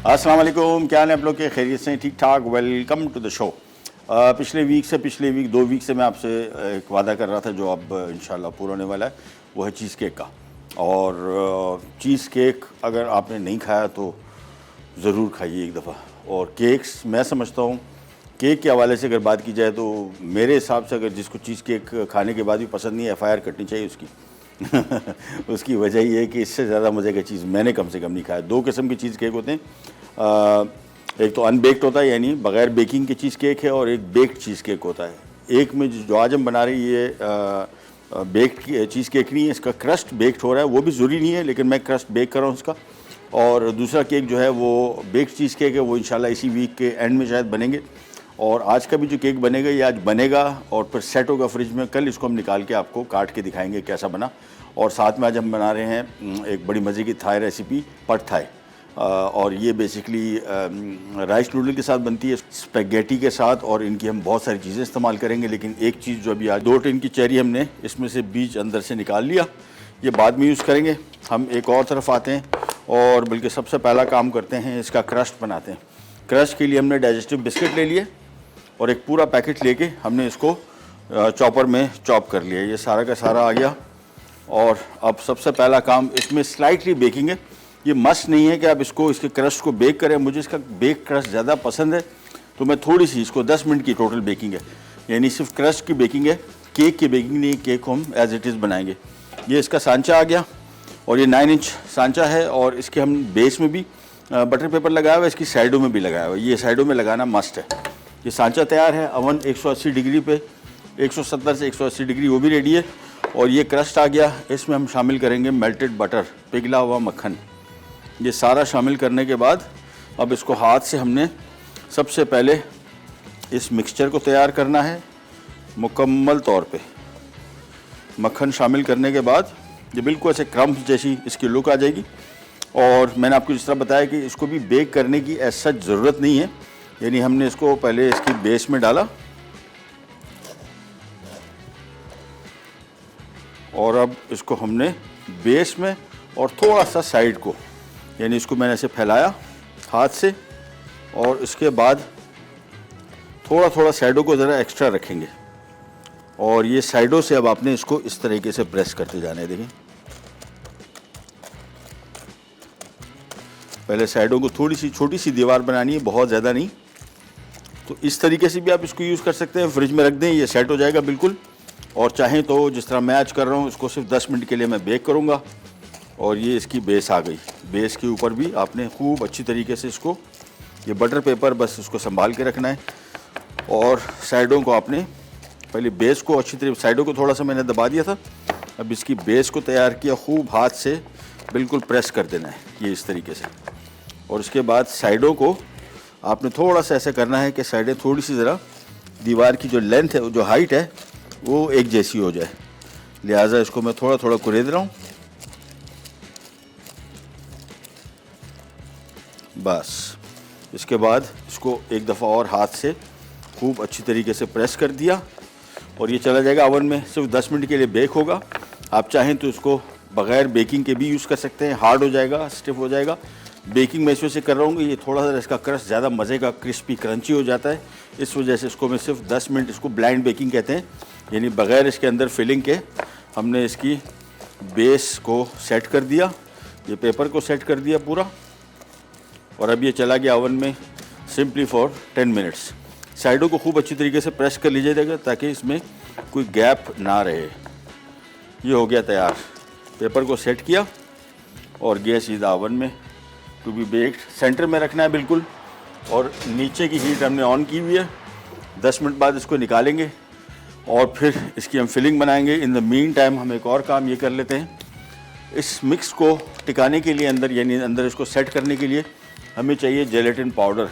अस्सलाम वालेकुम, क्या हाल है आप लोग के? खैरियत से? ठीक ठाक। Welcome to the show. पिछले वीक 2 वीक से मैं आपसे एक वादा कर रहा था जो अब इंशाल्लाह पूरा होने वाला है, वो है चीज़ केक का। और चीज़ केक अगर आपने नहीं खाया तो ज़रूर खाइए एक दफ़ा। और केक्स मैं समझता हूँ, केक के हवाले से अगर बात की जाए तो मेरे हिसाब से अगर जिसको चीज़ केक खाने के बाद भी पसंद नहीं है, FIR कटनी चाहिए उसकी। उसकी वजह ये है कि इससे ज़्यादा मज़े की चीज़ मैंने कम से कम नहीं खाया। 2 किस्म के चीज़ केक होते हैं, एक तो अनबेक्ड होता है यानी बग़ैर बेकिंग के चीज़ केक है, और एक बेक्ड चीज़ केक होता है। एक में जो आज हम बना रहे हैं ये बेक्ड चीज़ केक नहीं है, इसका क्रस्ट बेक्ड हो रहा है। वो भी ज़रूरी नहीं है लेकिन मैं क्रस्ट बेक कर रहा हूँ इसका। और दूसरा केक जो है वो बेक्ड चीज़ केक है, वो इंशाल्लाह इसी वीक के एंड में शायद बनेंगे। और आज का भी जो केक बनेगा ये आज बनेगा और फिर सेट होगा फ्रिज में। कल इसको हम निकाल के आपको काट के दिखाएंगे कैसा बना। और साथ में आज हम बना रहे हैं एक बड़ी मज़े की थाई रेसिपी, पट थाई। और ये बेसिकली राइस नूडल के साथ बनती है, स्पेगेटी के साथ, और इनकी हम बहुत सारी चीज़ें इस्तेमाल करेंगे। लेकिन एक चीज़ जो अभी आज 2 टिन की चेरी हमने इसमें से बीज अंदर से निकाल लिया, ये बाद में यूज़ करेंगे। हम एक और तरफ आते हैं और बल्कि सबसे पहला काम करते हैं, इसका क्रस्ट बनाते हैं। क्रस्ट के लिए हमने डाइजेस्टिव बिस्किट ले लिए और एक पूरा पैकेट लेके हमने इसको चॉपर में चॉप कर लिया। ये सारा का सारा आ गया। और अब सबसे पहला काम, इसमें स्लाइटली बेकिंग है। ये मस्ट नहीं है कि आप इसको इसके क्रस्ट को बेक करें। मुझे इसका बेक क्रस्ट ज़्यादा पसंद है तो मैं थोड़ी सी इसको 10 मिनट की टोटल बेकिंग है, यानी सिर्फ क्रस्ट की बेकिंग है, केक की बेकिंग नहीं। केक को हम एज इट इज़ बनाएंगे। ये इसका सांचा आ गया और ये 9 इंच सांचा है, और इसके हम बेस में भी बटर पेपर लगाया हुआ है, इसकी साइडों में भी लगाया हुआ है। ये साइडों में लगाना मस्ट है। ये सांचा तैयार है, अवन 180 डिग्री पे, 170 से 180 डिग्री वो भी रेडी है। और ये क्रस्ट आ गया, इसमें हम शामिल करेंगे मेल्टेड बटर, पिघला हुआ मक्खन। ये सारा शामिल करने के बाद अब इसको हाथ से हमने सबसे पहले इस मिक्सचर को तैयार करना है मुकम्मल तौर पे। मक्खन शामिल करने के बाद ये बिल्कुल ऐसे क्रम्स जैसी इसकी लुक आ जाएगी। और मैंने आपको जिस तरह बताया कि इसको भी बेक करने की ऐसा सच ज़रूरत नहीं है, यानी हमने इसको पहले इसकी बेस में डाला और अब इसको हमने बेस में और थोड़ा सा साइड को, यानी इसको मैंने ऐसे फैलाया हाथ से, और इसके बाद थोड़ा थोड़ा साइडों को ज़रा एक्स्ट्रा रखेंगे। और ये साइडों से अब आपने इसको इस तरीके से प्रेस करते जाने देंगे। पहले साइडों को थोड़ी सी छोटी सी दीवार बनानी है, बहुत ज़्यादा नहीं। तो इस तरीके से भी आप इसको यूज़ कर सकते हैं, फ्रिज में रख दें, ये सेट हो जाएगा बिल्कुल। और चाहें तो जिस तरह मैं आज कर रहा हूँ, इसको सिर्फ 10 मिनट के लिए मैं बेक करूँगा। और ये इसकी बेस आ गई। बेस के ऊपर भी आपने खूब अच्छी तरीके से इसको, ये बटर पेपर बस इसको संभाल के रखना है। और साइडों को आपने पहले बेस को अच्छी तरीके, साइडों को थोड़ा सा मैंने दबा दिया था, अब इसकी बेस को तैयार किया, खूब हाथ से बिल्कुल प्रेस कर देना है ये इस तरीके से। और उसके बाद साइडों को आपने थोड़ा सा ऐसा करना है कि साइडें थोड़ी सी ज़रा दीवार की जो लेंथ है, जो हाइट है, वो एक जैसी हो जाए। लिहाजा इसको मैं थोड़ा थोड़ा कुरेद रहा हूँ। बस इसके बाद इसको एक दफ़ा और हाथ से खूब अच्छी तरीके से प्रेस कर दिया और ये चला जाएगा अवन में, सिर्फ 10 मिनट के लिए बेक होगा। आप चाहें तो इसको बग़ैर बेकिंग के भी यूज़ कर सकते हैं, हार्ड हो जाएगा, स्टिफ हो जाएगा। बेकिंग मैं इस वजह से कर रहा हूँ, ये थोड़ा सा इसका क्रस्ट ज़्यादा मज़े का क्रिस्पी क्रंची हो जाता है, इस वजह से इसको मैं सिर्फ 10 मिनट, इसको ब्लाइंड बेकिंग कहते हैं, यानी बग़ैर इसके अंदर फिलिंग के हमने इसकी बेस को सेट कर दिया, ये पेपर को सेट कर दिया पूरा। और अब ये चला गया ओवन में सिंपली फॉर 10 मिनट्स। साइडों को खूब अच्छी तरीके से प्रेस कर लीजिएगा ताकि इसमें कोई गैप ना रहे। ये हो गया तैयार। पेपर को सेट किया और गया सीधा ओवन में टू बी बेक्ड। सेंटर में रखना है बिल्कुल, और नीचे की हीट हमने ऑन की हुई है। 10 मिनट बाद इसको निकालेंगे और फिर इसकी हम फिलिंग बनाएंगे। इन द मीन टाइम हम एक और काम ये कर लेते हैं, इस मिक्स को टिकाने के लिए अंदर, यानी अंदर इसको सेट करने के लिए हमें चाहिए जेलेटिन पाउडर।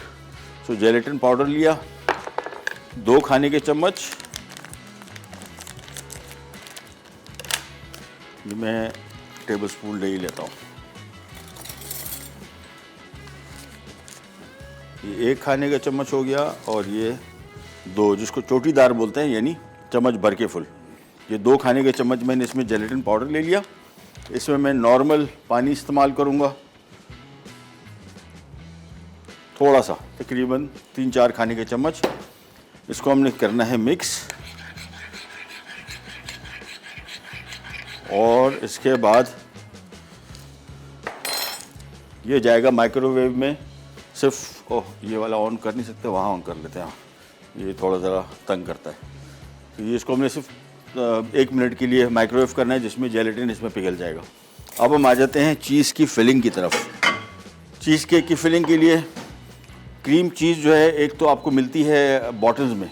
सो जेलेटिन पाउडर लिया 2 खाने के चम्मच। मैं टेबल स्पून ले ही लेता हूँ। ये 1 खाने का चम्मच हो गया और ये 2, जिसको चोटीदार बोलते हैं, यानी चम्मच भर के फुल। ये 2 खाने के चम्मच मैंने इसमें जेलेटिन पाउडर ले लिया। इसमें मैं नॉर्मल पानी इस्तेमाल करूँगा थोड़ा सा, तकरीबन 3-4 खाने के चम्मच। इसको हमने करना है मिक्स, और इसके बाद ये जाएगा माइक्रोवेव में। सिर्फ ये वाला ऑन कर नहीं सकते, वहाँ ऑन कर लेते हैं, ये थोड़ा ज़रा तंग करता है। तो ये इसको हमने सिर्फ 1 मिनट के लिए माइक्रोवेव करना है, जिसमें जेलेटिन इसमें पिघल जाएगा। अब हम आ जाते हैं चीज़ की फिलिंग की तरफ। चीज़ केक की फिलिंग के लिए क्रीम चीज़ जो है, एक तो आपको मिलती है बॉटल्स में,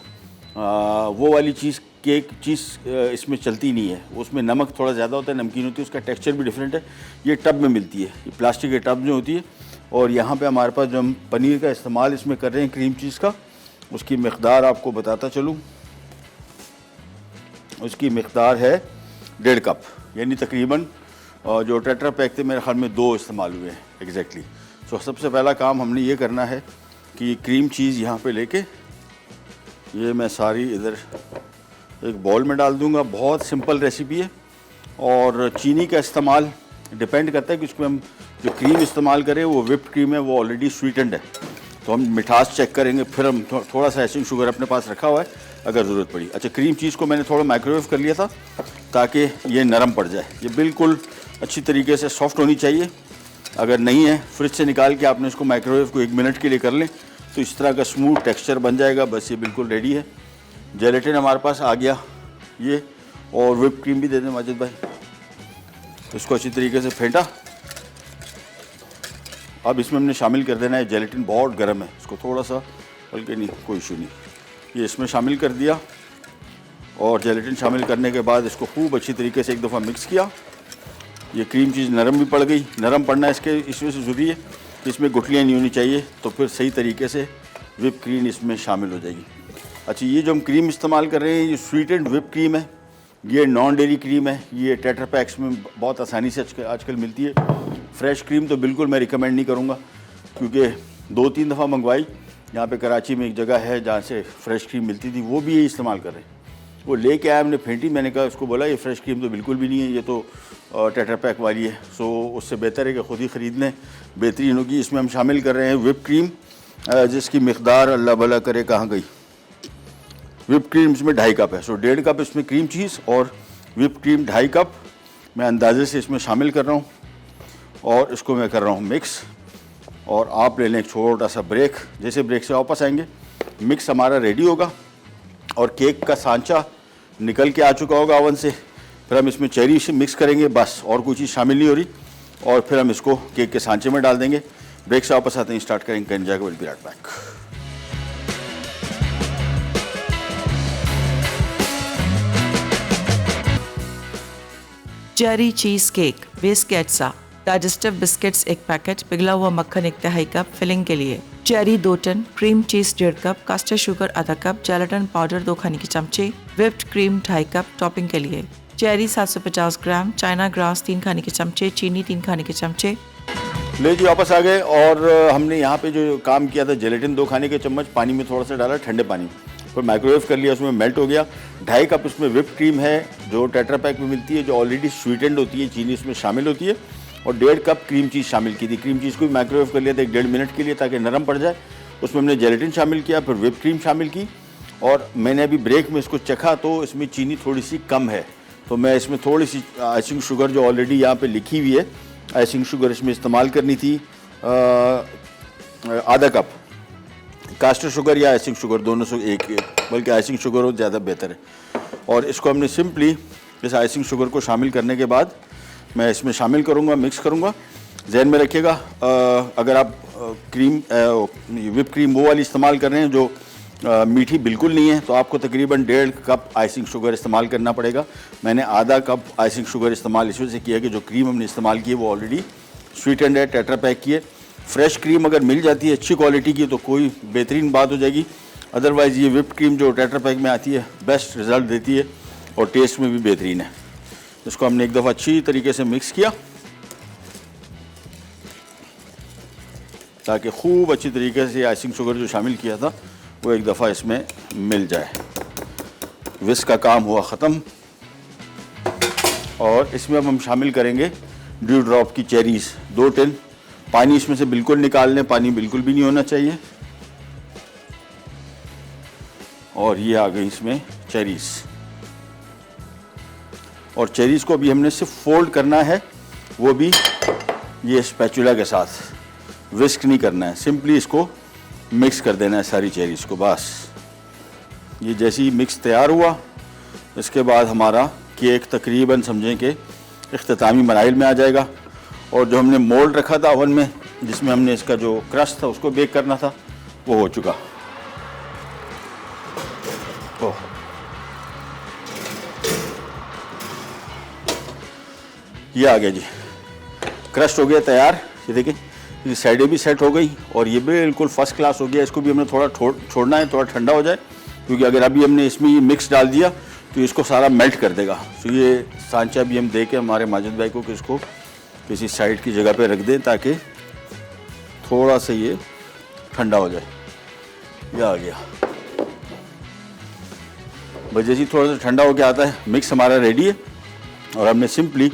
वो वाली चीज़ केक चीज़ इसमें चलती नहीं है, उसमें नमक थोड़ा ज़्यादा होता है, नमकीन होती है, उसका टेक्सचर भी डिफरेंट है। ये टब में मिलती है, ये प्लास्टिक के टब में होती है। और यहाँ पे हमारे पास जो हम पनीर का इस्तेमाल इसमें कर रहे हैं क्रीम चीज़ का, उसकी मकदार आपको बताता चलूँ। उसकी मकदार है 1.5 कप, यानी तकरीबन जो टेट्रा पैक थे मेरे ख्याल में 2 इस्तेमाल हुए हैं एग्जैक्टली। सो सबसे पहला काम हमने ये करना है कि क्रीम चीज़ यहाँ पे लेके ये मैं सारी इधर एक बाउल में डाल दूँगा। बहुत सिंपल रेसिपी है, और चीनी का इस्तेमाल डिपेंड करता है कि उसमें हम जो क्रीम इस्तेमाल करें वो व्हिप्ड क्रीम है, वो ऑलरेडी स्वीटेंड है, तो हम मिठास चेक करेंगे, फिर हम थोड़ा सा आइसिंग शुगर अपने पास रखा हुआ है अगर ज़रूरत पड़ी। अच्छा, क्रीम चीज़ को मैंने थोड़ा माइक्रोवेव कर लिया था ताकि ये नरम पड़ जाए। ये बिल्कुल अच्छी तरीके से सॉफ्ट होनी चाहिए। अगर नहीं है, फ्रिज से निकाल के आपने इसको माइक्रोवेव को 1 मिनट के लिए कर लें तो इस तरह का स्मूथ टेक्सचर बन जाएगा। बस ये बिल्कुल रेडी है। जेलेटिन हमारे पास आ गया ये, और व्हिप क्रीम भी दे दें माजिद भाई। इसको अच्छी तरीके से फेंटा। अब इसमें हमने शामिल कर देना है, जेलेटिन बहुत गर्म है, इसको थोड़ा सा बल्कि नहीं, कोई इशू नहीं, ये इसमें शामिल कर दिया। और जेलेटिन शामिल करने के बाद इसको खूब अच्छी तरीके से एक दफ़ा मिक्स किया। ये क्रीम चीज़ नरम भी पड़ गई। नरम पड़ना इसके इस वजह से ज़रूरी है कि इसमें गुठलियाँ नहीं होनी चाहिए, तो फिर सही तरीके से व्हिप क्रीम इसमें शामिल हो जाएगी। अच्छा, ये जो हम क्रीम इस्तेमाल कर रहे हैं ये स्वीटेंड व्हिप क्रीम है, ये नॉन डेयरी क्रीम है। ये टेट्रा पैक्स में बहुत आसानी से आजकल मिलती है। फ्रेश क्रीम तो बिल्कुल मैं रिकमेंड नहीं करूँगा, क्योंकि 2-3 दफ़ा मंगवाई। यहाँ पे कराची में एक जगह है जहाँ से फ्रेश क्रीम मिलती थी, वो भी यही इस्तेमाल कर रहे हैं। वो लेके आया, हमने फेंटी, मैंने कहा, उसको बोला ये फ्रेश क्रीम तो बिल्कुल भी नहीं है, ये तो टेट्रा पैक वाली है। सो उससे बेहतर है कि ख़ुद ही ख़रीद लें, बेहतरीन होगी। इसमें हम शामिल कर रहे हैं व्हिप क्रीम, जिसकी मकदार अल्लाह भला करे कहाँ गई। व्हिप क्रीम इसमें 2.5 कप है। सो 1.5 कप इसमें क्रीम चीज़ और व्हिप क्रीम 2.5 कप मैं अंदाजे से इसमें शामिल कर रहा हूँ, और इसको मैं कर रहा हूँ मिक्स। और आप ले लें एक छोटा सा ब्रेक, जैसे ब्रेक से वापस आएंगे मिक्स हमारा रेडी होगा, और केक का सांचा निकल के आ चुका होगा ओवन से। फिर हम इसमें चेरी से मिक्स करेंगे, बस और कोई चीज़ शामिल नहीं हो रही, और फिर हम इसको केक के सांचे में डाल देंगे। ब्रेक से वापस आते हैं, स्टार्ट करेंगे, कैन जाएगा, will be right back. Cherry cheese cake, biscuits, digestive biscuits 1 packet, पिघला हुआ मक्खन 1/2 कप। फिलिंग के लिए cherry 2 ton, cream cheese 1.5 cup, caster sugar आधा कप, जेलेटिन पाउडर 2 खाने के चमचे, व्हिप्ड क्रीम 2.5 कप। टॉपिंग के लिए चेरी 750 ग्राम, चाइना ग्रास 3 खाने के चमचे, चीनी 3 खाने के चमचे। ले जी वापस आ गए, और हमने यहाँ पे जो काम किया था, जेलेटिन 2 खाने के चम्मच पानी में थोड़ा सा डाला, ठंडे पानी, फिर माइक्रोवेव कर लिया, उसमें मेल्ट हो गया। 2.5 कप इसमें व्हिप क्रीम है जो टेट्रा पैक में मिलती है, जो ऑलरेडी स्वीटेंड होती है, चीनी इसमें शामिल होती है। और 1.5 कप क्रीम चीज़ शामिल की थी। क्रीम चीज़ को भी माइक्रोवेव कर लिया था 1-1.5 मिनट के लिए, ताकि नरम पड़ जाए। उसमें हमने जेलेटिन शामिल किया, फिर व्हिप क्रीम शामिल की, और मैंने अभी ब्रेक में इसको चखा तो इसमें चीनी थोड़ी सी कम है, तो मैं इसमें थोड़ी सी आइसिंग शुगर जो ऑलरेडी यहाँ पे लिखी हुई है, आइसिंग शुगर इसमें इस्तेमाल करनी थी। आधा कप कास्टर शुगर या आइसिंग शुगर दोनों से एक, बल्कि आइसिंग शुगर हो ज़्यादा बेहतर है। और इसको हमने सिंपली इस आइसिंग शुगर को शामिल करने के बाद मैं इसमें शामिल करूँगा, मिक्स करूँगा। जहन में रखिएगा, अगर आप क्रीम व्हिप क्रीम वो वाली इस्तेमाल कर रहे हैं जो मीठी बिल्कुल नहीं है, तो आपको तकरीबन 1.5 कप आइसिंग शुगर इस्तेमाल करना पड़ेगा। मैंने आधा कप आइसिंग शुगर इस्तेमाल इस वजह से किया कि जो क्रीम हमने इस्तेमाल की है वो ऑलरेडी स्वीटेंड है, टेट्रा पैक की है। फ्रेश क्रीम अगर मिल जाती है अच्छी क्वालिटी की तो कोई बेहतरीन बात हो जाएगी। अदरवाइज़ ये व्हिप क्रीम जो टेट्रा पैक में आती है बेस्ट रिज़ल्ट देती है, और टेस्ट में भी बेहतरीन है। इसको हमने एक दफ़ा अच्छी तरीके से मिक्स किया, ताकि खूब अच्छी तरीके से आइसिंग शुगर जो शामिल किया था वो एक दफ़ा इसमें मिल जाए। विस्क का काम हुआ ख़त्म, और इसमें अब हम शामिल करेंगे ड्यू ड्रॉप की चेरीज़ 2 टिन पानी इसमें से बिल्कुल निकाल लें, पानी बिल्कुल भी नहीं होना चाहिए। और ये आ गई इसमें चेरीज़, और चेरीज़ को भी हमने सिर्फ फोल्ड करना है, वो भी ये स्पैचुला के साथ, विस्क नहीं करना है, सिंपली इसको मिक्स कर देना है सारी चेरीज़ को। बस ये जैसे ही मिक्स तैयार हुआ, इसके बाद हमारा केक तकरीबन समझें कि इख्तितामी मराहिल में आ जाएगा। और जो हमने मोल्ड रखा था ओवन में, जिसमें हमने इसका जो क्रस्ट था उसको बेक करना था, वो हो चुका। ओह, ये आ गया जी, क्रस्ट हो गया तैयार। ये देखिए, ये साइडें भी सेट हो गई और ये बिल्कुल फर्स्ट क्लास हो गया। इसको भी हमने थोड़ा छोड़ना है, थोड़ा ठंडा हो जाए, क्योंकि अगर अभी हमने इसमें ये मिक्स डाल दिया तो इसको सारा मेल्ट कर देगा। तो ये सांचा भी हम दे के हमारे माजिद भाई को कि इसको किसी साइड की जगह पे रख दें ताकि थोड़ा सा ये ठंडा हो जाए। ये आ गया, बस जैसे ही थोड़ा सा ठंडा हो गया आता है, मिक्स हमारा रेडी है। और हमने सिंपली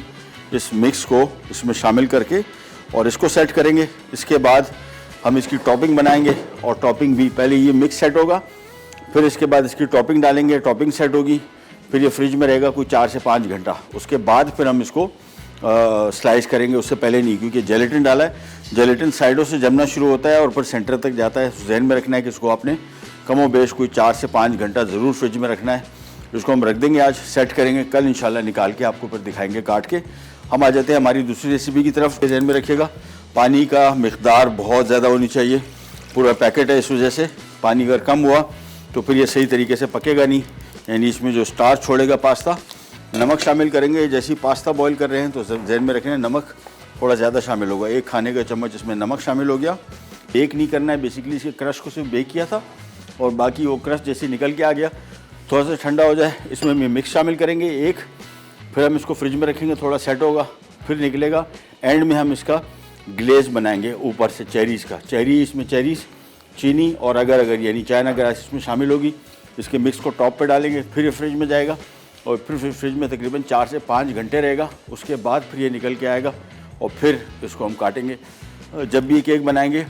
इस मिक्स को इसमें शामिल करके और इसको सेट करेंगे। इसके बाद हम इसकी टॉपिंग बनाएंगे, और टॉपिंग भी पहले ये मिक्स सेट होगा, फिर इसके बाद इसकी टॉपिंग डालेंगे, टॉपिंग सेट होगी, फिर ये फ्रिज में रहेगा कोई 4 से 5 घंटा। उसके बाद फिर हम इसको स्लाइस करेंगे, उससे पहले नहीं, क्योंकि जेलेटिन डाला है। जेलेटिन साइडों से जमना शुरू होता है और फिर सेंटर तक जाता है। जहन में रखना है कि इसको आपने कमो बेश कोई 4 से 5 घंटा ज़रूर फ्रिज में रखना है। इसको हम रख देंगे, आज सेट करेंगे, कल इंशाल्लाह निकाल के आपको फिर दिखाएंगे काट के। हम आ जाते हैं हमारी दूसरी रेसिपी की तरफ। जहन में रखिएगा, पानी का मिकदार बहुत ज़्यादा होनी चाहिए। पूरा पैकेट है, इस वजह से पानी अगर कम हुआ तो फिर ये सही तरीके से पकेगा नहीं, यानी इसमें जो स्टार्च छोड़ेगा पास्ता। नमक शामिल करेंगे, जैसे ही पास्ता बॉईल कर रहे हैं तो जहन में रखना, नमक थोड़ा ज़्यादा शामिल होगा। 1 खाने का चम्मच इसमें नमक शामिल हो गया। बेक नहीं करना है, बेसिकली इसके क्रश को सिर्फ बेक किया था, और बाकी वो क्रश जैसे निकल के आ गया, थोड़ा सा ठंडा हो जाए, इसमें हम मिक्स शामिल करेंगे 1, फिर हम इसको फ्रिज में रखेंगे, थोड़ा सेट होगा, फिर निकलेगा। एंड में हम इसका ग्लेज बनाएंगे ऊपर से चेरीज़ का। इसमें चेरीज़, चीनी और अगर यानी चाइना ग्रास इसमें शामिल होगी। इसके मिक्स को टॉप पे डालेंगे, फिर ये फ्रिज में जाएगा, और फिर फ्रिज में तकरीबन 4 से 5 घंटे रहेगा। उसके बाद फिर ये निकल के आएगा, और फिर इसको हम काटेंगे। जब भी ये केक बनाएंगे,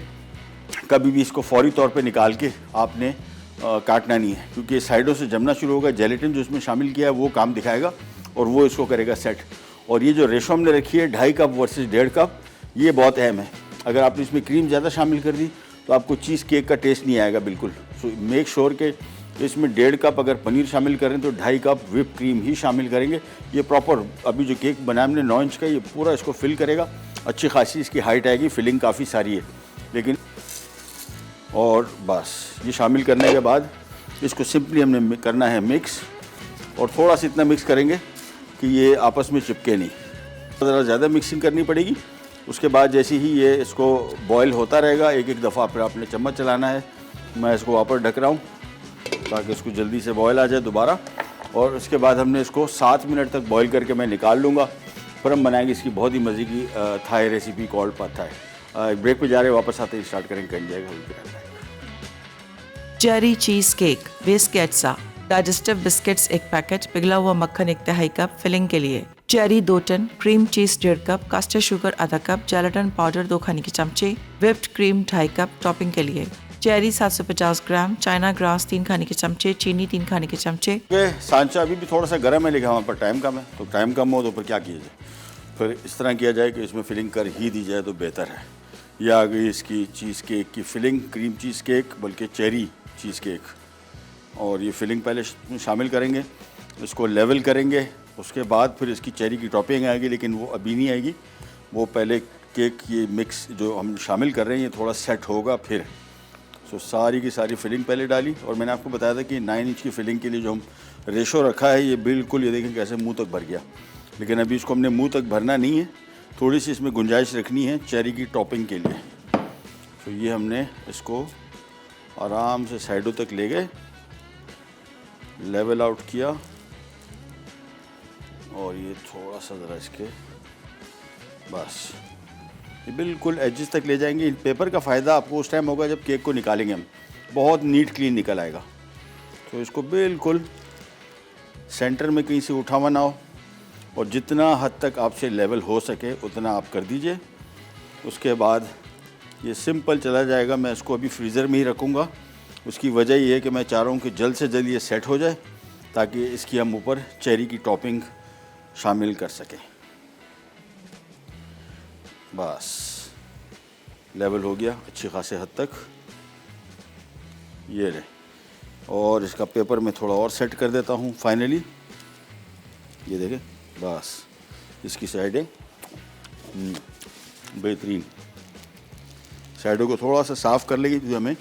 कभी भी इसको फौरी तौर पे निकाल के आपने काटना नहीं है, क्योंकि साइडों से जमना शुरू होगा। जेलेटिन जो इसमें शामिल किया है वो काम दिखाएगा, और वो इसको करेगा सेट। और ये जो रेशो हमने रखी है 2.5 कप वर्सेस 1.5 कप, ये बहुत अहम है। अगर आपने इसमें क्रीम ज़्यादा शामिल कर दी तो आपको चीज़ केक का टेस्ट नहीं आएगा बिल्कुल। सो मेक श्योर के इसमें 1.5 कप अगर पनीर शामिल करें तो 2.5 कप व्हिप क्रीम ही शामिल करेंगे। ये प्रॉपर अभी जो केक बनाया हमने 9 इंच का, ये पूरा इसको फिल करेगा। अच्छी खासी इसकी हाइट आएगी, फिलिंग काफ़ी सारी है लेकिन। और बस ये शामिल करने के बाद इसको सिंपली हमने करना है मिक्स, और थोड़ा सा इतना मिक्स करेंगे कि ये आपस में चिपके नहीं। ज़रा ज़्यादा मिक्सिंग करनी पड़ेगी। उसके बाद जैसे ही ये इसको बॉयल होता रहेगा, एक दफ़ा फिर आपने चम्मच चलाना है। मैं इसको वापस ढक रहा हूँ ताकि इसको जल्दी से बॉयल आ जाए दोबारा। और उसके बाद हमने इसको 7 मिनट तक बॉयल करके मैं निकाल लूँगा। फिर हम बनाएंगे इसकी बहुत ही मज़े की थाई रेसिपी कॉल्ड पद थाई। ब्रेक पे जा रहे हैं, वापस आते ही स्टार्ट करेंगे, कर जाएगा। चेरी चीज़ केक, बेस कैटसा, डाइजेस्टिव बिस्किट्स 1 पैकेट, पिघला हुआ मक्खन 1/2 कप फिलिंग के लिए, cherry 2 ton, cream cheese 1.5 cup, custard sugar आधा कप, जेलेटिन पाउडर 2 खाने के चमचे, व्हिप्ड क्रीम 2.5 कप टॉपिंग के लिए, चेरी 750 ग्राम, चाइना ग्रास 3 खाने के चमचे, चीनी 3 खाने के चमचे। सांचा अभी भी थोड़ा सा गर्म है, लेकिन हमारे पास टाइम कम है, तो टाइम कम हो तो फिर क्या किया जाए, फिर इस तरह किया जाए कि इसमें फिलिंग कर ही दी जाए तो बेहतर है। यह आ गई इसकी चीज़ केक की फिलिंग, क्रीम चीज़ केक बल्कि चेरी चीज़ केक। और ये फिलिंग पहले शामिल करेंगे, इसको लेवल करेंगे, उसके बाद फिर इसकी चेरी की टॉपिंग आएगी, लेकिन वो अभी नहीं आएगी, वो पहले केक ये मिक्स जो हम शामिल कर रहे हैं ये थोड़ा सेट होगा फिर। सो सारी की सारी फिलिंग पहले डाली, और मैंने आपको बताया था कि 9 इंच की फिलिंग के लिए जो हम रेशो रखा है ये बिल्कुल, ये देखें कैसे मुंह तक भर गया। लेकिन अभी इसको हमने मुंह तक भरना नहीं है, थोड़ी सी इसमें गुंजाइश रखनी है चेरी की टॉपिंग के लिए। तो ये हमने इसको आराम से साइडों तक ले गए, लेवल आउट किया, और ये थोड़ा सा ज़रा इसके बस ये बिल्कुल एजेस तक ले जाएंगे। इन पेपर का फ़ायदा आपको उस टाइम होगा जब केक को निकालेंगे हम, बहुत नीट क्लीन निकल आएगा। तो इसको बिल्कुल सेंटर में कहीं से उठा हुआ ना हो, और जितना हद तक आपसे लेवल हो सके उतना आप कर दीजिए। उसके बाद ये सिंपल चला जाएगा। मैं इसको अभी फ्रीज़र में ही रखूँगा। उसकी वजह ये है कि मैं चाह रहा हूँ कि जल्द से जल्द ये सेट हो जाए ताकि इसकी हम ऊपर चेरी की टॉपिंग शामिल कर सकें। बस लेवल हो गया अच्छी खासे हद तक, ये रहे। और इसका पेपर मैं थोड़ा और सेट कर देता हूँ फाइनली। ये देखें, बस इसकी साइडें बेहतरीन। साइडों को थोड़ा सा साफ़ कर लेगी क्योंकि हमें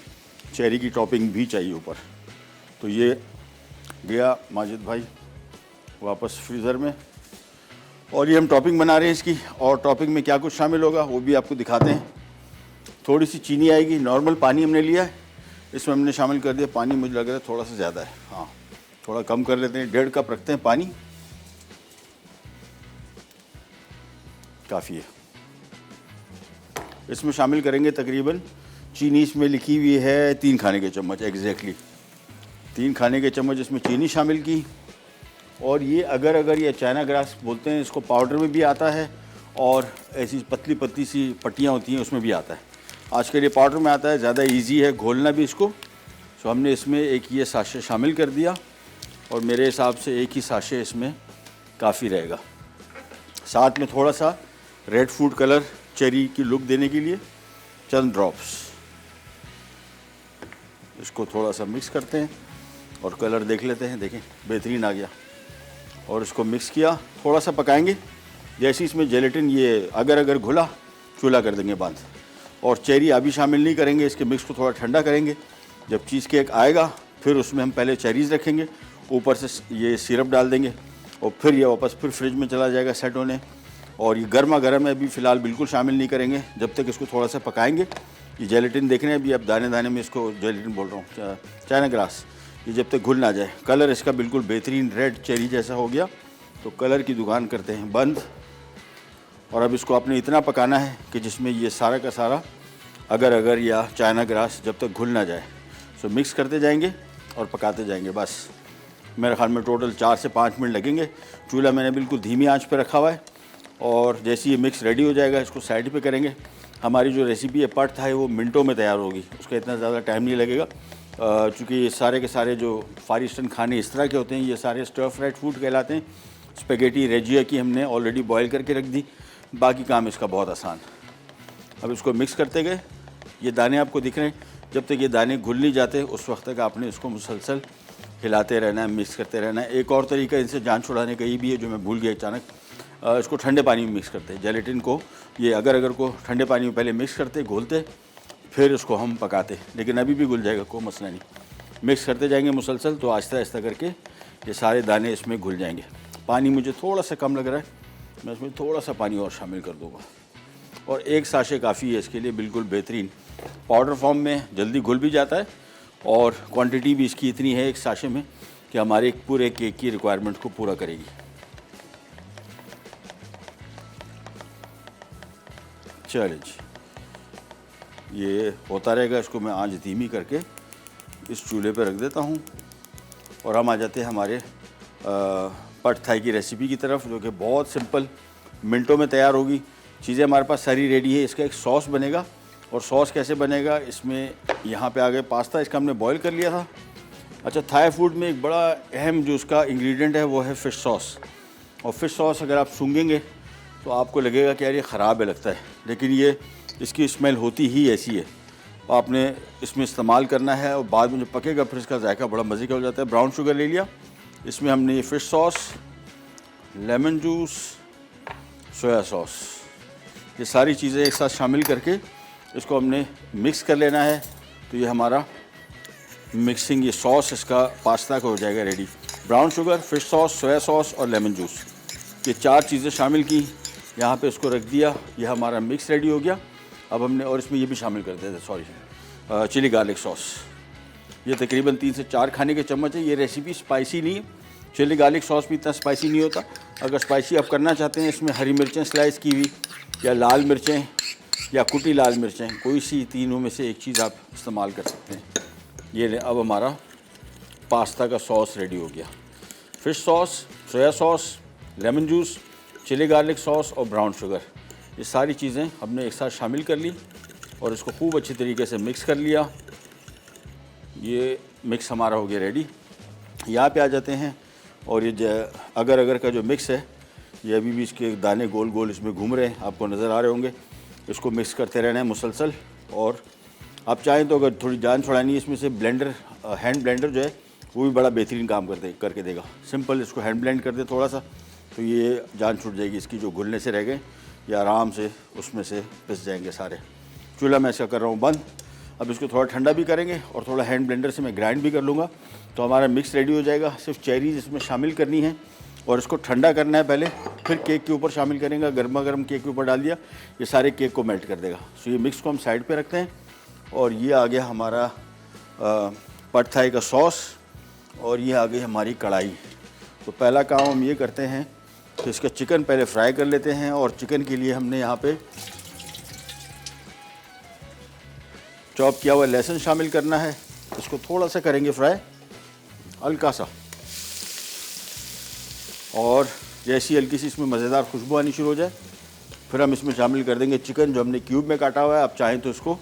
चेरी की टॉपिंग भी चाहिए ऊपर। तो ये गया माजिद भाई वापस फ्रीज़र में। और ये हम टॉपिंग बना रहे हैं इसकी, और टॉपिंग में क्या कुछ शामिल होगा वो भी आपको दिखाते हैं। थोड़ी सी चीनी आएगी, नॉर्मल पानी हमने लिया है, इसमें हमने शामिल कर दिया पानी। मुझे लग रहा है थोड़ा सा ज़्यादा है, हाँ थोड़ा कम कर लेते हैं, 1.5 कप रखते हैं पानी, काफ़ी है। इसमें शामिल करेंगे तकरीबन, चीनी इसमें लिखी हुई है 3 खाने के चम्मच, एग्जैक्टली 3 खाने के चम्मच इसमें चीनी शामिल की। और ये अगर ये चाइना ग्रास बोलते हैं इसको, पाउडर में भी आता है और ऐसी पतली पतली सी पट्टियाँ होती हैं उसमें भी आता है। आजकल ये पाउडर में आता है, ज़्यादा इजी है घोलना भी इसको। तो हमने इसमें एक ये साशे शामिल कर दिया और मेरे हिसाब से एक ही साशे इसमें काफ़ी रहेगा। साथ में थोड़ा सा रेड फूड कलर चेरी की लुक देने के लिए चंद ड्रॉप्स, इसको थोड़ा सा मिक्स करते हैं और कलर देख लेते हैं। देखें बेहतरीन आ गया। और इसको मिक्स किया, थोड़ा सा पकाएंगे। जैसे इसमें जेलेटिन ये अगर घुला, चूल्हा कर देंगे बंद। और चेरी अभी शामिल नहीं करेंगे, इसके मिक्स को थोड़ा ठंडा करेंगे। जब चीज़ केक आएगा फिर उसमें हम पहले चेरीज़ रखेंगे, ऊपर से ये सिरप डाल देंगे और फिर ये वापस फिर फ्रिज में चला जाएगा सेट होने। और ये गर्मा गर्म है, अभी फ़िलहाल बिल्कुल शामिल नहीं करेंगे जब तक इसको थोड़ा सा पकाएंगे। ये जेलेटिन देख रहे हैं अभी, अब दाने दाने में इसको जेलेटिन बोल रहा हूँ, चाइना ग्रास, ये जब तक घुल ना जाए। कलर इसका बिल्कुल बेहतरीन रेड चेरी जैसा हो गया। तो कलर की दुकान करते हैं बंद। और अब इसको आपने इतना पकाना है कि जिसमें ये सारा का सारा अगर या चाइना ग्रास जब तक घुल ना जाए। सो मिक्स करते जाएंगे और पकाते जाएंगे। बस मेरे ख्याल में टोटल 4 से 5 मिनट लगेंगे। चूल्हा मैंने बिल्कुल धीमी आंच पर रखा हुआ है। और जैसे ये मिक्स रेडी हो जाएगा इसको साइड पे करेंगे। हमारी जो रेसिपी है पट था वो मिनटों में तैयार होगी, उसका इतना ज़्यादा टाइम नहीं लगेगा। चूँकि ये सारे के सारे जो फार ईस्टर्न खाने इस तरह के होते हैं, ये सारे स्टर फ्राइड फूड कहलाते हैं। स्पेगेटी रेजिया की हमने ऑलरेडी बॉयल करके रख दी, बाकी काम इसका बहुत आसान। अब इसको मिक्स करते गए। ये दाने आपको दिख रहे हैं, जब तक ये दाने घुल नहीं जाते उस वक्त तक आपने इसको मुसलसल हिलाते रहना है, मिक्स करते रहना है। एक और तरीका इनसे जान छुड़ाने का ये भी है जो मैं भूल गया अचानक, इसको ठंडे पानी में मिक्स करते हैं। जेलेटिन को, ये अगर को ठंडे पानी में पहले मिक्स करते, घोलते, फिर उसको हम पकाते। लेकिन अभी भी घुल जाएगा, कोई मसला नहीं। मिक्स करते जाएंगे मुसलसल, तो आहिस्ता आहिस्ता करके ये सारे दाने इसमें घुल जाएंगे। पानी मुझे थोड़ा सा कम लग रहा है, मैं इसमें थोड़ा सा पानी और शामिल कर दूँगा। और एक साशे काफ़ी है इसके लिए, बिल्कुल बेहतरीन। पाउडर फॉर्म में जल्दी घुल भी जाता है और क्वांटिटी भी इसकी इतनी है एक साशे में कि हमारे एक पूरे केक की रिक्वायरमेंट को पूरा करेगी। चलिए जी, ये होता रहेगा। इसको मैं आंच धीमी करके इस चूल्हे पर रख देता हूँ और हम आ जाते हैं हमारे पट थाई की रेसिपी की तरफ, जो कि बहुत सिंपल, मिनटों में तैयार होगी। चीज़ें हमारे पास सारी रेडी है। इसका एक सॉस बनेगा। और सॉस कैसे बनेगा, इसमें यहाँ पे आ गए पास्ता, इसका हमने बॉईल कर लिया था। अच्छा, थाई फूड में एक बड़ा अहम जो उसका इंग्रेडिएंट है वो है फ़िश सॉस। और फ़िश सॉस अगर आप सूंघेंगे तो आपको लगेगा कि यार ये ख़राब है लगता है, लेकिन ये इसकी स्मेल होती ही ऐसी है। आपने इसमें इस्तेमाल करना है और बाद में जब पकेगा फिर इसका जायका बड़ा मज़े का हो जाता है। ब्राउन शुगर ले लिया, इसमें हमने ये fish sauce, lemon juice, soya sauce, ये सारी चीज़ें एक साथ शामिल करके इसको हमने मिक्स कर लेना है। तो ये हमारा मिक्सिंग, ये सॉस इसका पास्ता का हो जाएगा ready. Brown sugar, fish sauce, soya sauce और लेमन जूस, ये 4 चीज़ें शामिल की, यहाँ पे इसको रख दिया। ये हमारा मिक्स रेडी हो गया। अब हमने, और इसमें ये भी शामिल कर देते, सॉरी, चिली गार्लिक सॉस। ये तकरीबन 3 से 4 खाने के चम्मच है। ये रेसिपी स्पाइसी नहीं है, चिली गार्लिक सॉस भी इतना स्पाइसी नहीं होता। अगर स्पाइसी आप करना चाहते हैं, इसमें हरी मिर्चें स्लाइस की हुई या लाल मिर्चें या कुटी लाल मिर्चें, कोई सी तीनों में से एक चीज़ आप इस्तेमाल कर सकते हैं। ये ले, अब हमारा पास्ता का सॉस रेडी हो गया। Fish sauce, soya sauce, lemon juice, chili garlic sauce और ब्राउन शुगर, ये सारी चीज़ें हमने एक साथ शामिल कर ली और इसको खूब अच्छी तरीके से मिक्स कर लिया। ये मिक्स हमारा हो गया रेडी। यहाँ पे आ जाते हैं और ये अगर अगर का जो मिक्स है ये अभी भी इसके दाने गोल गोल इसमें घूम रहे हैं, आपको नज़र आ रहे होंगे। इसको मिक्स करते रहना है मुसलसल। और आप चाहें तो अगर थोड़ी जान छुड़ानी है इसमें से ब्लेंडर, हैंड ब्लेंडर जो है वो भी बड़ा बेहतरीन काम करके देगा। सिंपल इसको हैंड ब्लेंड कर दे थोड़ा सा तो ये जान छूट जाएगी इसकी, जो घुलने से रह गए ये आराम से उसमें से पिस जाएंगे सारे। चूल्हा मैं इसका कर रहा हूँ बंद। अब इसको थोड़ा ठंडा भी करेंगे और थोड़ा हैंड ब्लेंडर से मैं ग्राइंड भी कर लूँगा तो हमारा मिक्स रेडी हो जाएगा। सिर्फ चेरीज इसमें शामिल करनी है और इसको ठंडा करना है पहले, फिर केक के ऊपर शामिल करेंगे। गर्मा गर्म केक के ऊपर डाल दिया, ये सारे केक को मेल्ट कर देगा। सो ये मिक्स को हम साइड पे रखते हैं और ये आ गया हमारा पड थाई का सॉस और ये आ गई हमारी कढ़ाई। तो पहला काम हम ये करते हैं कि इसका चिकन पहले फ्राई कर लेते हैं और चिकन के लिए हमने यहाँ पे चॉप किया हुआ लहसुन शामिल करना है। इसको थोड़ा सा करेंगे फ्राई, हल्का सा, और जैसी हल्की सी इसमें मज़ेदार खुशबू आनी शुरू हो जाए फिर हम इसमें शामिल कर देंगे चिकन जो हमने क्यूब में काटा हुआ है। आप चाहें तो इसको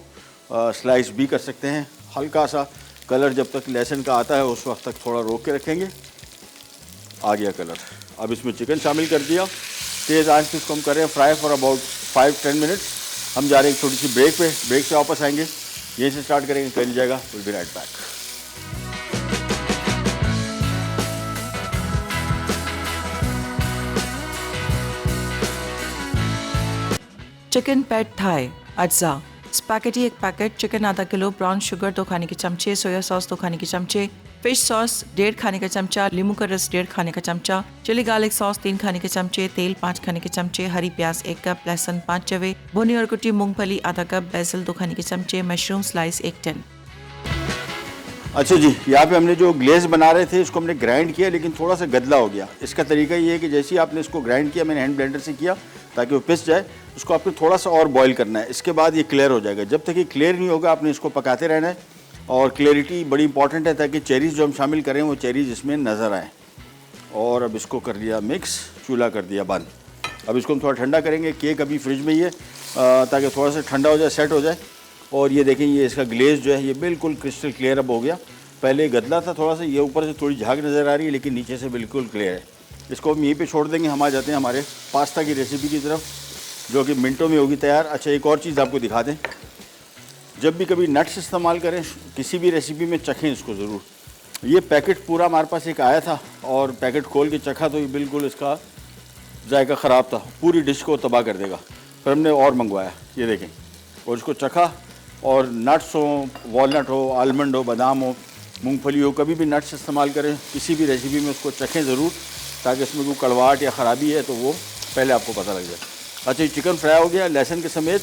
स्लाइस भी कर सकते हैं। हल्का सा कलर जब तक लहसुन का आता है उस वक्त तक थोड़ा रोक के रखेंगे। आ गया कलर। अब इसमें चिकन शामिल कर दिया। तेज़ आंच पे इसको हम कर रहे हैं फ्राई फॉर अबाउट 5-10 मिनट्स। हम जा रहे हैं एक छोटी सी ब्रेक पे, ब्रेक से वापस आएंगे, यहीं से स्टार्ट करेंगे, कर लीजिएगा। Will be right back. Chicken pad thai अज्जा, स्पैगेटी 1 पैकेट, चिकन आधा किलो, ब्राउन शुगर 2 खाने के चमचे, सोया सॉस 2 खाने के चमचे, फिश सॉस 1.5 खाने का चमचा, नींबू का रस 1.5 खाने का चमचा, चिली गार्लिक सॉस 3 खाने के चमचे, तेल 5 खाने के चमचे, हरी प्याज 1 कप, लहसुन 5 चवे, भुनी और कुटी मूंगफली आधा कप, बेसल 2 खाने के चमचे, मशरूम स्लाइस 1 टिन। अच्छा जी, यहाँ पे हमने जो ग्लेज बना रहे थे इसको हमने ग्राइंड किया लेकिन थोड़ा सा गदला हो गया। इसका तरीका ये है कि जैसे ही आपने इसको ग्राइंड किया, मैंने हैंड ब्लेंडर से किया ताकि वो पिस जाए, इसको आपको थोड़ा सा और बॉईल करना है। इसके बाद ये क्लियर हो जाएगा। जब तक ये क्लियर नहीं होगा आपने इसको पकाते रहना है और क्लियरिटी बड़ी इंपॉर्टेंट है ताकि चेरीज़ जो हम शामिल करें वो चेरीज़ इसमें नज़र आएँ। और अब इसको कर लिया मिक्स, चूल्हा कर दिया बंद। अब इसको हम थोड़ा ठंडा करेंगे। केक अभी फ्रिज में ही है ताकि थोड़ा सा ठंडा हो जाए, सेट हो जाए। और ये देखें, ये इसका ग्लेज जो है ये बिल्कुल क्रिस्टल क्लियर अब हो गया। पहले गदला था थोड़ा सा, ये ऊपर से थोड़ी झाग नज़र आ रही है लेकिन नीचे से बिल्कुल क्लियर है। इसको हम यहीं पे छोड़ देंगे। हम आ जाते हैं हमारे पास्ता की रेसिपी की तरफ जो कि मिनटों में होगी तैयार। अच्छा, एक और चीज़ आपको दिखा दें, जब भी कभी नट्स इस्तेमाल करें किसी भी रेसिपी में चखें इसको ज़रूर। ये पैकेट पूरा हमारे पास एक आया था और पैकेट खोल के चखा तो ये बिल्कुल इसका जायका ख़राब था, पूरी डिश को तबाह कर देगा। फिर हमने और मंगवाया, ये देखें, और इसको चखा। और नट्स हो, वॉलनट हो, आलमंड हो, बादाम हो, मूंगफली हो, कभी भी नट्स इस्तेमाल करें किसी भी रेसिपी में उसको चखें ज़रूर ताकि इसमें कोई कड़वाहट या ख़राबी है तो वो पहले आपको पता लग जाए। अच्छा, ये चिकन फ्राई हो गया लहसुन के समेत।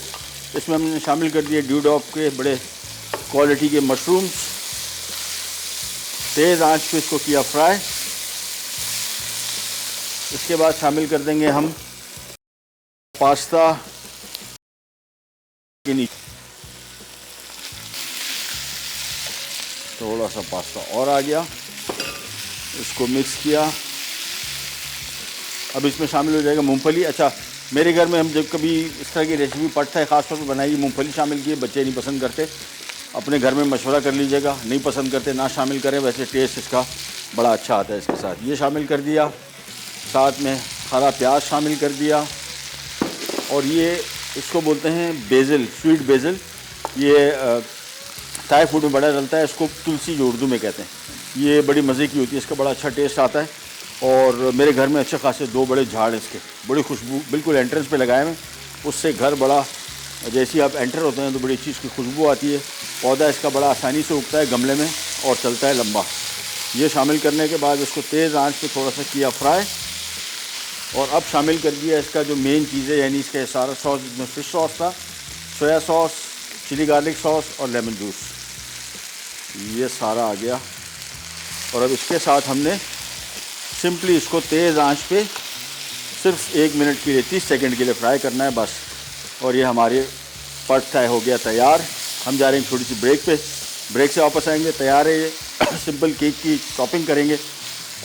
इसमें हमने शामिल कर दिए ड्यूडॉक के बड़े क्वालिटी के मशरूम्स। तेज़ आंच पे इसको किया फ्राई। इसके बाद शामिल कर देंगे हम पास्ता के नीचे थोड़ा सा पास्ता और आ गया, इसको मिक्स किया। अब इसमें शामिल हो जाएगा मूंगफली। अच्छा, मेरे घर में हम जब कभी इस तरह की रेसिपी पड़ता है ख़ासतौर पर बनाई, मूंगफली शामिल किए। बच्चे नहीं पसंद करते, अपने घर में मशवरा कर लीजिएगा, नहीं पसंद करते ना शामिल करें, वैसे टेस्ट इसका बड़ा अच्छा आता है इसके साथ। ये शामिल कर दिया, साथ में हरा प्याज शामिल कर दिया। और ये इसको बोलते हैं बेज़ल, स्वीट बेज़ल। ये थाई फूड में बड़ा डलता है, इसको तुलसी जो उर्दू में कहते हैं। ये बड़ी मज़े की होती है, इसका बड़ा अच्छा टेस्ट आता है। और मेरे घर में अच्छे खासे 2 बड़े झाड़ इसके, बड़ी खुशबू, बिल्कुल एंट्रेंस पे लगाए हैं, उससे घर बड़ा, जैसे ही आप एंटर होते हैं तो बड़ी अच्छी इसकी खुशबू आती है। पौधा इसका बड़ा आसानी से उगता है गमले में और चलता है लंबा। ये शामिल करने के बाद इसको तेज़ आंच पे थोड़ा सा किया फ्राई। और अब शामिल कर दिया इसका जो मेन चीज़ है, यानी इसका सारा सॉस, जिसमें फ़िश सॉस था, soya sauce, chili garlic sauce और लेमन जूस, ये सारा आ गया। और अब इसके साथ हमने सिंपली इसको तेज़ आंच पे सिर्फ 1 मिनट के लिए, 30 सेकंड के लिए फ्राई करना है बस। और ये हमारे पड थाई हो गया तैयार। हम जा रहे हैं छोटी सी ब्रेक पे, ब्रेक से वापस आएंगे। तैयार है ये सिंपल केक की टॉपिंग करेंगे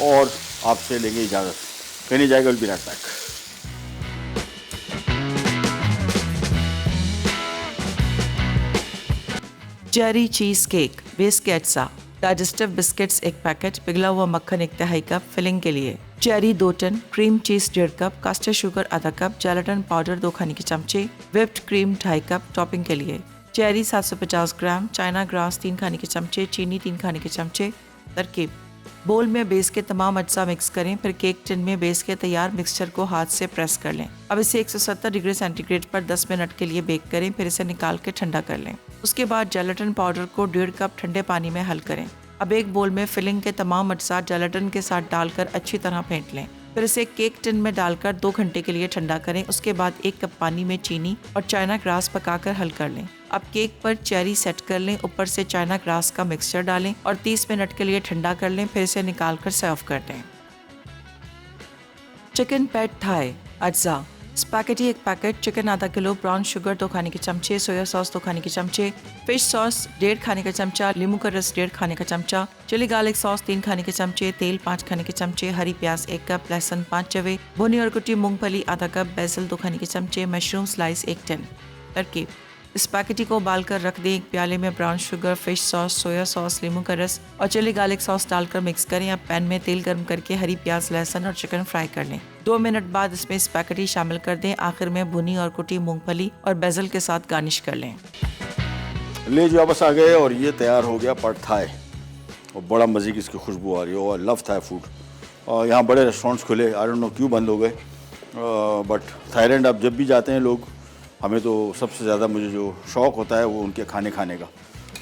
और आपसे लेंगे इजाज़त। कहीं नहीं जाएगा, will be right back. Cherry cheese cake base के अज्जा डाइजेस्टिव बिस्किट्स 1 पैकेट, पिघला हुआ मक्खन 1 तिहाई कप फिलिंग के लिए, cherry 2 ton, cream cheese 1.5 cup, caster sugar आधा कप, जेलेटिन पाउडर 2 खाने के चमचे, व्हिप्ड क्रीम 2.5 कप टॉपिंग के लिए, चेरी 750 ग्राम, चाइना ग्रास 3 खाने के चमचे, चीनी 3 खाने के चमचे। तरकीब: बोल में बेस के तमाम अज्जा मिक्स करें, फिर केक टिन में बेस के तैयार मिक्सचर को हाथ से प्रेस कर लें। अब इसे 170 डिग्री सेंटीग्रेड पर 10 मिनट के लिए बेक करें, फिर इसे निकाल के ठंडा कर लें। उसके बाद जेलेटिन पाउडर को 1.5 कप ठंडे पानी में हल करें। अब एक बोल में फिलिंग के तमाम अज्जा जेलेटिन के साथ डालकर अच्छी तरह फेंट लें, फिर इसे केक टिन में डालकर 2 घंटे के लिए ठंडा करें। उसके बाद 1 कप पानी में चीनी और चाइना ग्रास पकाकर हल कर लें। अब केक पर चेरी सेट कर लें, ऊपर से चाइना ग्रास का मिक्सचर डालें और 30 मिनट के लिए ठंडा कर लें, फिर इसे निकाल कर सर्व कर दें। चिकन पैड थाई अज्जा: स्पैगेटी 1 पैकेट, चिकन आधा किलो, ब्राउन शुगर 2 खाने के चमचे, सोया सॉस 2 खाने के चमचे, फिश सॉस 1.5 खाने का चमचा, नींबू का रस 1.5 खाने का चमचा, चिली गार्लिक सॉस 3 खाने के चमचे, तेल 5 खाने के चमचे, हरी प्याज 1 कप, लहसुन 5 चवे, भुनी और कुटी मूंगफली आधा कप, बेसल 2 खाने के चमचे, मशरूम स्लाइस 1 टिन। तरकीब: स्पैगेटी को उबालकर रख दें। एक प्याले में brown sugar, fish sauce, soya sauce, नींबू का रस और चिली गार्लिक सॉस डालकर मिक्स करें। अब पैन में तेल गर्म करके हरी प्याज, लहसुन और चिकन फ्राई कर लें। 2 मिनट बाद इसमें स्पैगेटी शामिल कर दें। आखिर में भुनी और कुटी मूंगफली और बेसल के साथ गार्निश कर लें। ले जी वापस आ गए और ये तैयार हो गया पड थाई और बड़ा मज़े की इसकी खुशबू आ रही है। और लव थाई फूड और यहाँ बड़े रेस्टोरेंट्स खुले, आई डोंट नो क्यों बंद हो गए, बट थाईलैंड अब जब भी जाते हैं लोग, हमें तो सबसे ज़्यादा मुझे जो शौक़ होता है वो उनके खाने का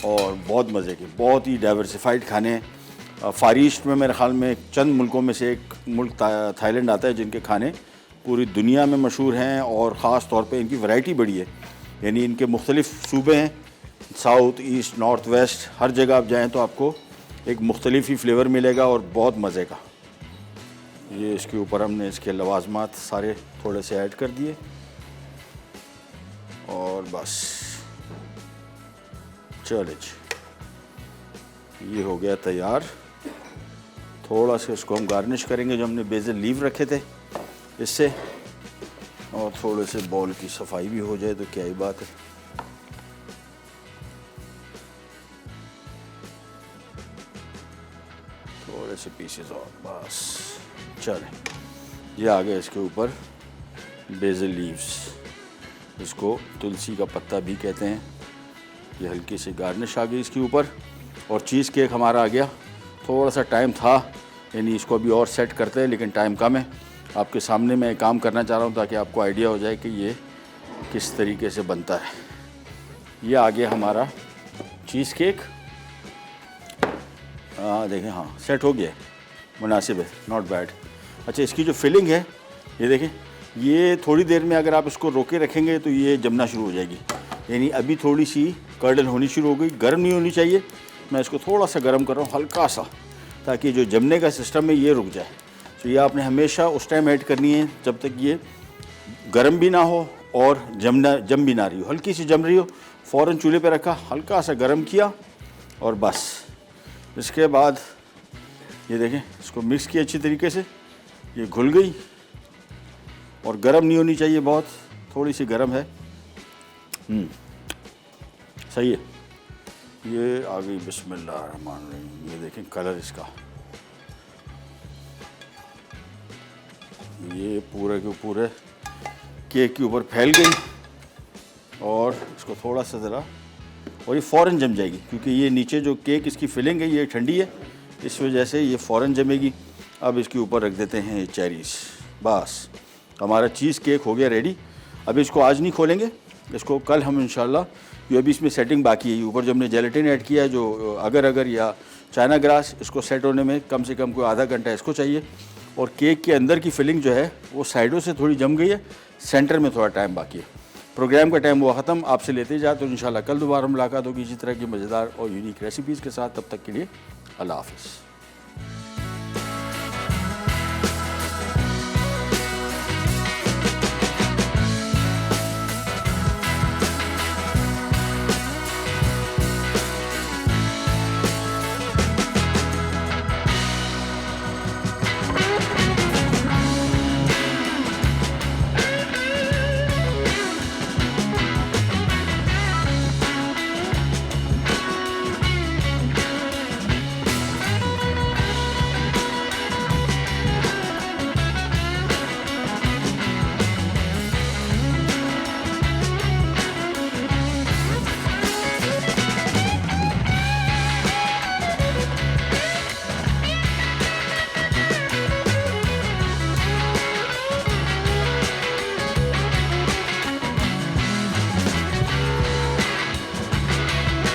और बहुत मज़े के, बहुत ही डाइवर्सिफाइड खाने। फार ईस्ट में मेरे ख़्याल में चंद मुल्कों में से एक मुल्क थाईलैंड आता है जिनके खाने पूरी दुनिया में मशहूर हैं और ख़ास तौर पे इनकी वैरायटी बड़ी है। यानी इनके मुख्तलिफ़ सूबे हैं, साउथ ईस्ट नॉर्थ वेस्ट, हर जगह आप जाएँ तो आपको एक मुख्तलिफ ही फ्लेवर मिलेगा और बहुत मज़े का। ये इसके ऊपर हमने इसके लवाजमात सारे थोड़े से ऐड कर दिए और बस चले जी, ये हो गया तैयार। थोड़ा सा इसको हम गार्निश करेंगे जो हमने बेसल लीव रखे थे इससे, और थोड़े से बॉल की सफाई भी हो जाए तो क्या ही बात है। थोड़े से पीसेस और बस चले। ये आ गया इसके ऊपर बेसल लीव्स, इसको तुलसी का पत्ता भी कहते हैं। ये हल्की सी गार्निश आ गई इसके ऊपर और चीज़ केक हमारा आ गया। थोड़ा सा टाइम था, यानी इसको अभी और सेट करते हैं, लेकिन टाइम कम है। आपके सामने मैं काम करना चाह रहा हूँ ताकि आपको आइडिया हो जाए कि ये किस तरीके से बनता है। ये आ गया हमारा चीज़ केक। देखें, हाँ सेट हो गया, मुनासिब है, नॉट बैड। अच्छा, इसकी जो फिलिंग है ये देखें, ये थोड़ी देर में अगर आप इसको रोके रखेंगे तो ये जमना शुरू हो जाएगी। यानी अभी थोड़ी सी कर्डल होनी शुरू हो गई, गर्म नहीं होनी चाहिए। मैं इसको थोड़ा सा गर्म कर रहा हूँ, हल्का सा, ताकि जो जमने का सिस्टम है ये रुक जाए। तो ये आपने हमेशा उस टाइम ऐड करनी है जब तक ये गर्म भी ना हो और जम भी ना रही हो। हल्की सी जम रही हो, फ़ौरन चूल्हे पे रखा, हल्का सा गर्म किया और बस। इसके बाद ये देखें, इसको मिक्स किया अच्छी तरीके से, ये घुल गई और गर्म नहीं होनी चाहिए, बहुत थोड़ी सी गर्म है। सही है। ये आ गई, बिस्मिल्लाहिर्रहमानिर्रहीम। ये देखें कलर इसका, ये पूरे के पूरे केक के ऊपर फैल गई और इसको थोड़ा सा ज़रा, और ये फ़ौरन जम जाएगी क्योंकि ये नीचे जो केक इसकी फिलिंग है ये ठंडी है, इस वजह से ये फ़ौरन जमेगी। अब इसके ऊपर रख देते हैं ये चेरीज़। बस हमारा चीज़ केक हो गया रेडी। अभी इसको आज नहीं खोलेंगे, इसको कल हम इंशाल्लाह, ये अभी इसमें सेटिंग बाकी है। ऊपर जो हमने जेलेटिन ऐड किया है, जो अगर या चाइना ग्रास, इसको सेट होने में कम से कम कोई आधा घंटा इसको चाहिए। और केक के अंदर की फिलिंग जो है वो साइडों से थोड़ी जम गई है, सेंटर में थोड़ा टाइम बाकी है। प्रोग्राम का टाइम हुआ ख़त्म, आपसे लेते जाए तो इंशाल्लाह कल दोबारा मुलाकात होगी इसी तरह की मज़ेदार और यूनिक रेसिपीज़ के साथ। तब तक के लिए अल्लाह हाफ़िज़।